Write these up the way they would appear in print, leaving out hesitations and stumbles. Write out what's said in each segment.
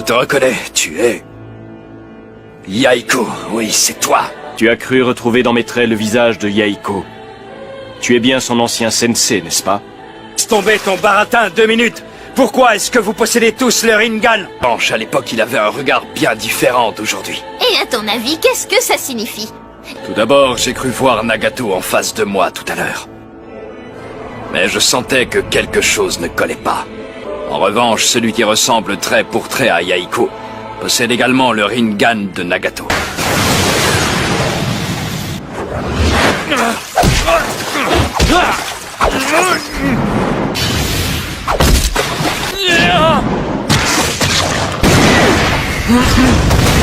te reconnais, tu es... Yaiko, oui, c'est toi. Tu as cru retrouver dans mes traits le visage de Yaiko. Tu es bien son ancien sensei, n'est-ce pas? Laisse tomber ton baratin, 2 minutes. Pourquoi est-ce que vous possédez tous le Rinnegan? Penche, à l'époque, il avait un regard bien différent d'aujourd'hui. Et à ton avis, qu'est-ce que ça signifie? Tout d'abord, j'ai cru voir Nagato en face de moi tout à l'heure. Mais je sentais que quelque chose ne collait pas. En revanche, celui qui ressemble trait pour trait à Yaiko possède également le Rinnegan de Nagato.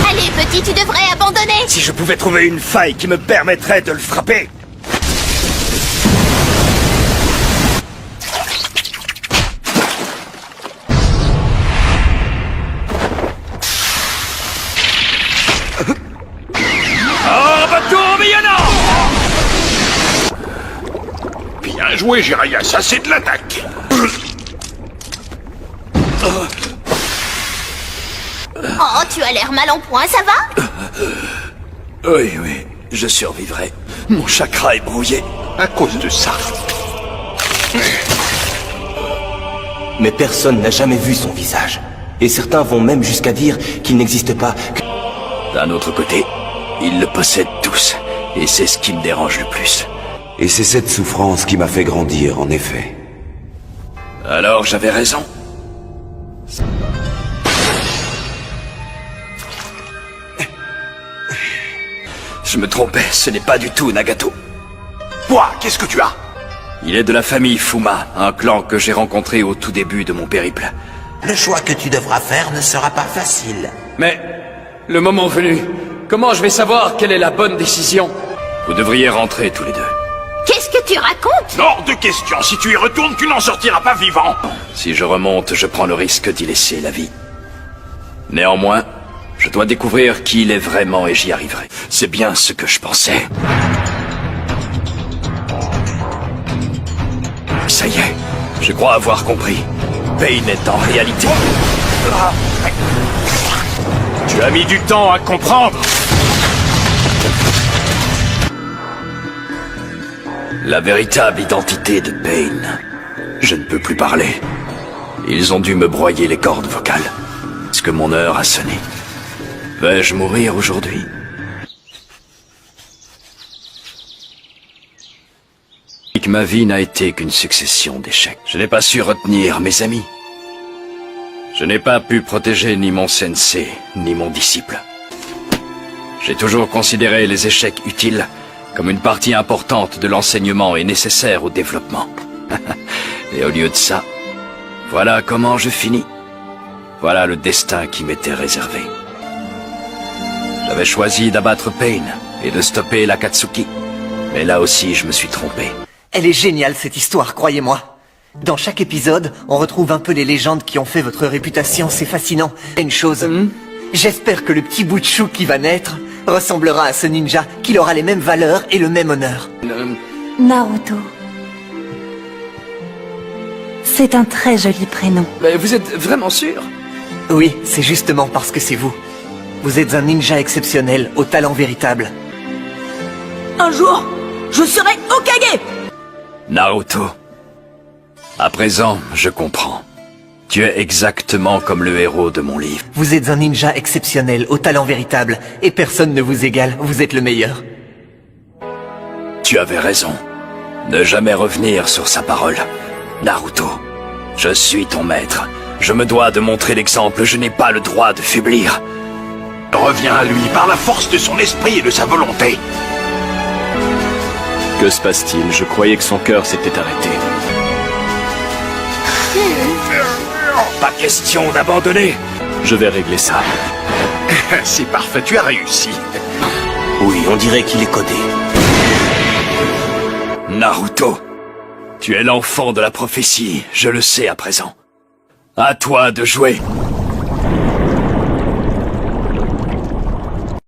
Allez, petit, tu devrais abandonner. Si je pouvais trouver une faille qui me permettrait de le frapper. Oh, bateau tourbillonnant! Bien joué, Jiraiya, ça c'est de l'attaque. Oh, tu as l'air mal en point, ça va? Oui, oui, je survivrai. Mon chakra est brouillé. À cause de ça. Mais personne n'a jamais vu son visage. Et certains vont même jusqu'à dire qu'il n'existe pas que... D'un autre côté, ils le possèdent tous. Et c'est ce qui me dérange le plus. Et c'est cette souffrance qui m'a fait grandir, en effet. Alors j'avais raison. Je me trompais, ce n'est pas du tout Nagato. Quoi? Qu'est-ce que tu as? Il est de la famille Fuma, un clan que j'ai rencontré au tout début de mon périple. Le choix que tu devras faire ne sera pas facile. Mais, le moment venu, comment je vais savoir quelle est la bonne décision? Vous devriez rentrer tous les deux. Qu'est-ce que tu racontes? Hors de question, si tu y retournes, tu n'en sortiras pas vivant. Si je remonte, je prends le risque d'y laisser la vie. Néanmoins, je dois découvrir qui il est vraiment et j'y arriverai. C'est bien ce que je pensais. Ça y est, je crois avoir compris. Pain est en réalité... Tu as mis du temps à comprendre. La véritable identité de Pain. Je ne peux plus parler. Ils ont dû me broyer les cordes vocales. Est-ce que mon heure a sonné? Vais-je mourir aujourd'hui? Ma vie n'a été qu'une succession d'échecs. Je n'ai pas su retenir mes amis. Je n'ai pas pu protéger ni mon sensei, ni mon disciple. J'ai toujours considéré les échecs utiles comme une partie importante de l'enseignement et nécessaire au développement. Et au lieu de ça, voilà comment je finis. Voilà le destin qui m'était réservé. J'avais choisi d'abattre Pain et de stopper l'Akatsuki. Mais là aussi, je me suis trompé. Elle est géniale cette histoire, croyez-moi. Dans chaque épisode, on retrouve un peu les légendes qui ont fait votre réputation, c'est fascinant. Et une chose, j'espère que le petit bout de chou qui va naître ressemblera à ce ninja, qu'il aura les mêmes valeurs et le même honneur. Naruto. C'est un très joli prénom. Mais vous êtes vraiment sûr? Oui, c'est justement parce que c'est vous. Vous êtes un ninja exceptionnel, au talent véritable. Un jour, je serai Hokage! Naruto. À présent, je comprends. Tu es exactement comme le héros de mon livre. Vous êtes un ninja exceptionnel, au talent véritable, et personne ne vous égale, vous êtes le meilleur. Tu avais raison. Ne jamais revenir sur sa parole. Naruto, je suis ton maître. Je me dois de montrer l'exemple, je n'ai pas le droit de faiblir. Reviens à lui par la force de son esprit et de sa volonté. Que se passe-t-il? Je croyais que son cœur s'était arrêté. Pas question d'abandonner. Je vais régler ça. C'est parfait, tu as réussi. Oui, on dirait qu'il est codé. Naruto, tu es l'enfant de la prophétie, je le sais à présent. À toi de jouer.